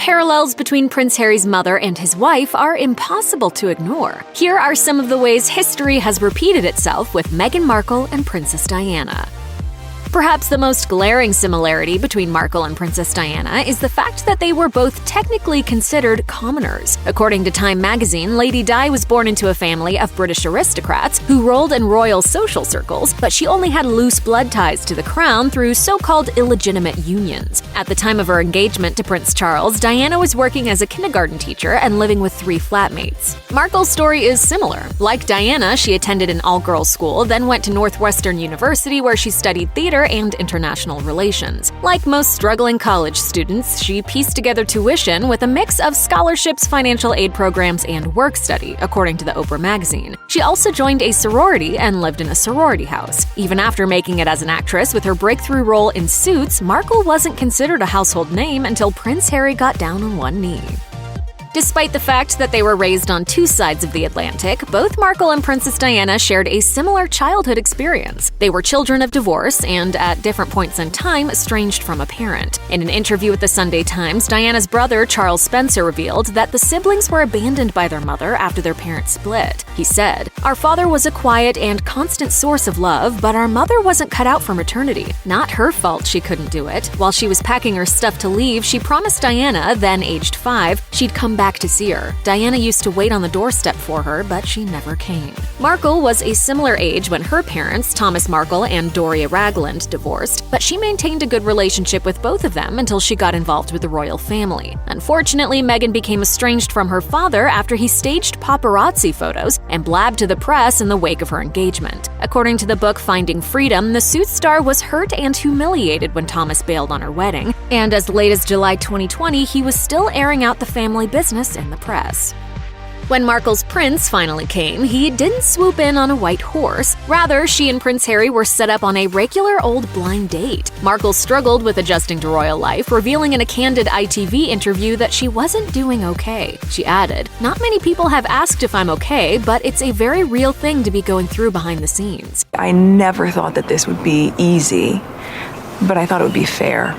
parallels between Prince Harry's mother and his wife are impossible to ignore. Here are some of the ways history has repeated itself with Meghan Markle and Princess Diana. Perhaps the most glaring similarity between Markle and Princess Diana is the fact that they were both technically considered commoners. According to Time magazine, Lady Di was born into a family of British aristocrats who rolled in royal social circles, but she only had loose blood ties to the crown through so-called illegitimate unions. At the time of her engagement to Prince Charles, Diana was working as a kindergarten teacher and living with 3 flatmates. Markle's story is similar. Like Diana, she attended an all-girls school, then went to Northwestern University where she studied theater and international relations. Like most struggling college students, she pieced together tuition with a mix of scholarships, financial aid programs, and work study, according to the Oprah magazine. She also joined a sorority and lived in a sorority house. Even after making it as an actress with her breakthrough role in Suits, Markle wasn't considered a household name until Prince Harry got down on one knee. Despite the fact that they were raised on 2 sides of the Atlantic, both Markle and Princess Diana shared a similar childhood experience. They were children of divorce and, at different points in time, estranged from a parent. In an interview with the Sunday Times, Diana's brother, Charles Spencer, revealed that the siblings were abandoned by their mother after their parents split. He said, "Our father was a quiet and constant source of love, but our mother wasn't cut out for maternity. Not her fault she couldn't do it. While she was packing her stuff to leave, she promised Diana, then aged 5, she'd come back to see her. Diana used to wait on the doorstep for her, but she never came." Markle was a similar age when her parents, Thomas Markle and Doria Ragland, divorced, but she maintained a good relationship with both of them until she got involved with the royal family. Unfortunately, Meghan became estranged from her father after he staged paparazzi photos and blabbed to the press in the wake of her engagement. According to the book Finding Freedom, the Suits star was hurt and humiliated when Thomas bailed on her wedding, and as late as July 2020, he was still airing out the family business in the press. When Markle's prince finally came, he didn't swoop in on a white horse. Rather, she and Prince Harry were set up on a regular old blind date. Markle struggled with adjusting to royal life, revealing in a candid ITV interview that she wasn't doing okay. She added, "Not many people have asked if I'm okay, but it's a very real thing to be going through behind the scenes." I never thought that this would be easy, but I thought it would be fair.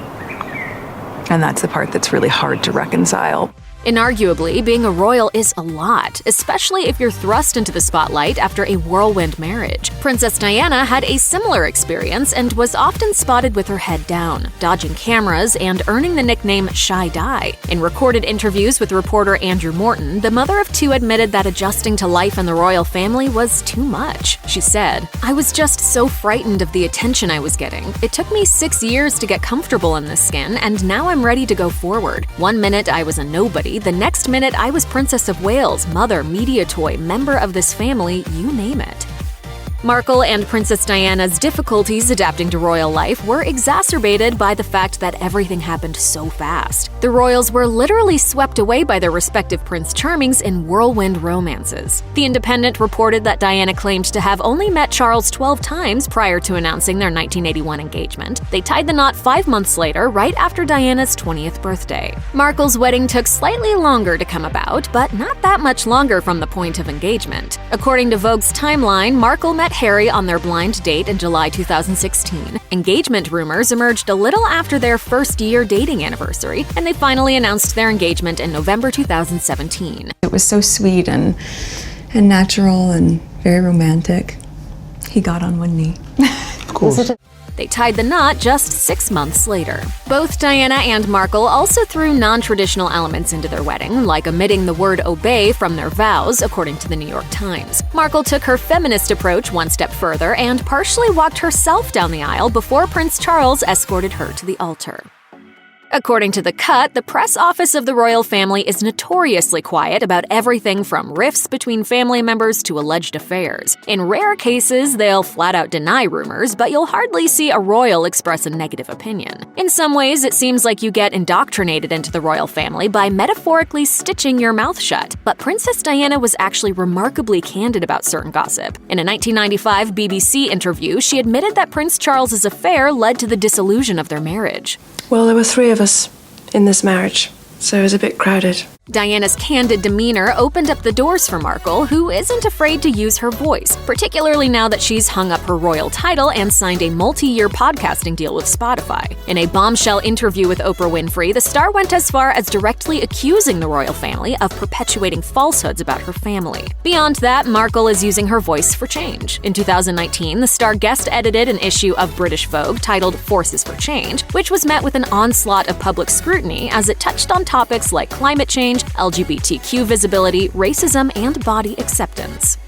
And that's the part that's really hard to reconcile. Inarguably, being a royal is a lot, especially if you're thrust into the spotlight after a whirlwind marriage. Princess Diana had a similar experience and was often spotted with her head down, dodging cameras and earning the nickname Shy Di. In recorded interviews with reporter Andrew Morton, the mother of 2 admitted that adjusting to life in the royal family was too much. She said, "I was just so frightened of the attention I was getting. It took me 6 years to get comfortable in this skin, and now I'm ready to go forward. One minute I was a nobody, the next minute I was Princess of Wales, mother, media toy, member of this family, you name it." Markle and Princess Diana's difficulties adapting to royal life were exacerbated by the fact that everything happened so fast. The royals were literally swept away by their respective Prince Charmings in whirlwind romances. The Independent reported that Diana claimed to have only met Charles 12 times prior to announcing their 1981 engagement. They tied the knot 5 months later, right after Diana's 20th birthday. Markle's wedding took slightly longer to come about, but not that much longer from the point of engagement. According to Vogue's timeline, Markle met Harry on their blind date in July 2016. Engagement rumors emerged a little after their first-year dating anniversary, and they finally announced their engagement in November 2017. It was so sweet and natural and very romantic. He got on one knee. Of course. They tied the knot just 6 months later. Both Diana and Markle also threw non-traditional elements into their wedding, like omitting the word obey from their vows, according to the New York Times. Markle took her feminist approach one step further and partially walked herself down the aisle before Prince Charles escorted her to the altar. According to The Cut, the press office of the royal family is notoriously quiet about everything from rifts between family members to alleged affairs. In rare cases, they'll flat-out deny rumors, but you'll hardly see a royal express a negative opinion. In some ways, it seems like you get indoctrinated into the royal family by metaphorically stitching your mouth shut. But Princess Diana was actually remarkably candid about certain gossip. In a 1995 BBC interview, she admitted that Prince Charles's affair led to the dissolution of their marriage. Well, there were 3 of us in this marriage, so it was a bit crowded. Diana's candid demeanor opened up the doors for Markle, who isn't afraid to use her voice, particularly now that she's hung up her royal title and signed a multi-year podcasting deal with Spotify. In a bombshell interview with Oprah Winfrey, the star went as far as directly accusing the royal family of perpetuating falsehoods about her family. Beyond that, Markle is using her voice for change. In 2019, the star guest-edited an issue of British Vogue titled Forces for Change, which was met with an onslaught of public scrutiny as it touched on topics like climate change, LGBTQ visibility, racism, and body acceptance.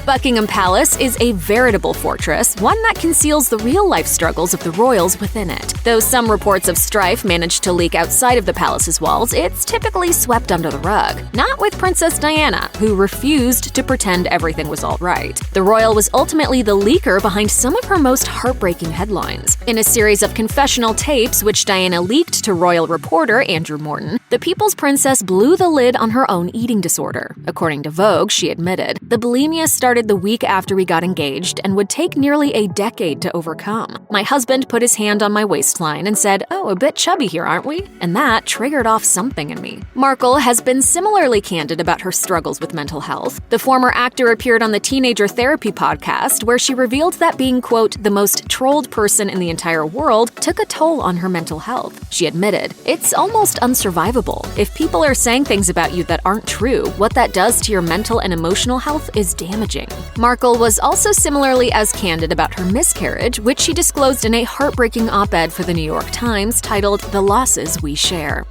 Buckingham Palace is a veritable fortress, one that conceals the real-life struggles of the royals within it. Though some reports of strife managed to leak outside of the palace's walls, it's typically swept under the rug. Not with Princess Diana, who refused to pretend everything was all right. The royal was ultimately the leaker behind some of her most heartbreaking headlines. In a series of confessional tapes which Diana leaked to royal reporter Andrew Morton, the People's Princess blew the lid on her own eating disorder. According to Vogue, she admitted, "The bulimia started the week after we got engaged and would take nearly a decade to overcome. My husband put his hand on my waistline and said, 'Oh, a bit chubby here, aren't we?' And that triggered off something in me." Markle has been similarly candid about her struggles with mental health. The former actor appeared on the Teenager Therapy podcast, where she revealed that being, quote, "the most trolled person in the entire world" took a toll on her mental health. She admitted, "It's almost unsurvivable. If people are saying things about you that aren't true, what that does to your mental and emotional health is damaging." Markle was also similarly as candid about her miscarriage, which she disclosed in a heartbreaking op-ed for the New York Times titled "The Losses We Share."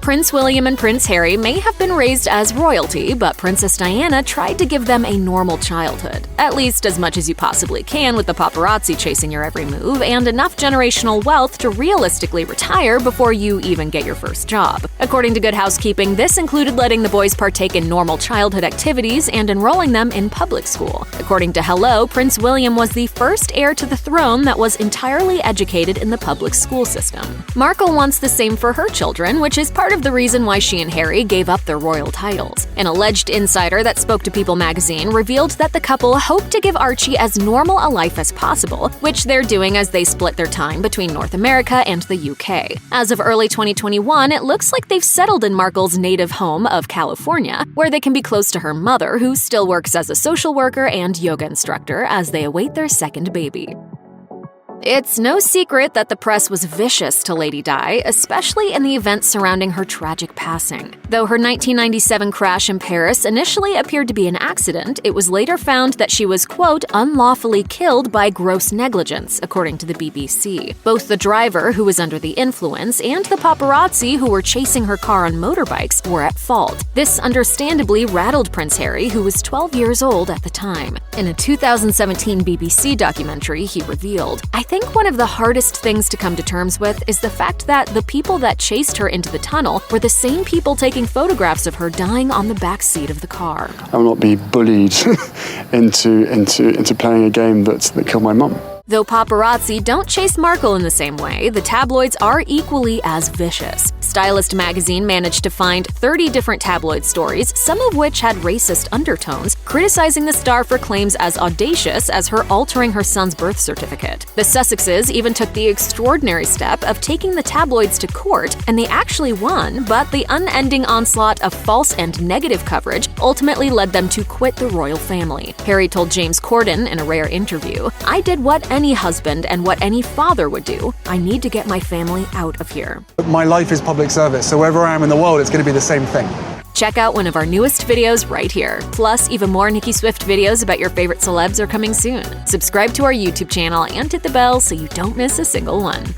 Prince William and Prince Harry may have been raised as royalty, but Princess Diana tried to give them a normal childhood. At least as much as you possibly can with the paparazzi chasing your every move and enough generational wealth to realistically retire before you even get your first job. According to Good Housekeeping, this included letting the boys partake in normal childhood activities and enrolling them in public school. According to Hello, Prince William was the first heir to the throne that was entirely educated in the public school system. Markle wants the same for her children, which is part of the reason why she and Harry gave up their royal titles. An alleged insider that spoke to People magazine revealed that the couple hoped to give Archie as normal a life as possible, which they're doing as they split their time between North America and the UK. As of early 2021, it looks like they've settled in Markle's native home of California, where they can be close to her mother, who still works as a social worker and yoga instructor, as they await their second baby. It's no secret that the press was vicious to Lady Di, especially in the events surrounding her tragic passing. Though her 1997 crash in Paris initially appeared to be an accident, it was later found that she was, quote, "unlawfully killed by gross negligence," according to the BBC. Both the driver, who was under the influence, and the paparazzi, who were chasing her car on motorbikes, were at fault. This understandably rattled Prince Harry, who was 12 years old at the time. In a 2017 BBC documentary, he revealed, "I think one of the hardest things to come to terms with is the fact that the people that chased her into the tunnel were the same people taking photographs of her dying on the back seat of the car." I will not be bullied into playing a game that killed my mum. Though paparazzi don't chase Markle in the same way, the tabloids are equally as vicious. Stylist magazine managed to find 30 different tabloid stories, some of which had racist undertones, criticizing the star for claims as audacious as her altering her son's birth certificate. The Sussexes even took the extraordinary step of taking the tabloids to court, and they actually won, but the unending onslaught of false and negative coverage ultimately led them to quit the royal family. Harry told James Corden in a rare interview, "I did what any husband and what any father would do. I need to get my family out of here." My life is public service, so wherever I am in the world, it's going to be the same thing. Check out one of our newest videos right here. Plus, even more Nicki Swift videos about your favorite celebs are coming soon. Subscribe to our YouTube channel and hit the bell so you don't miss a single one.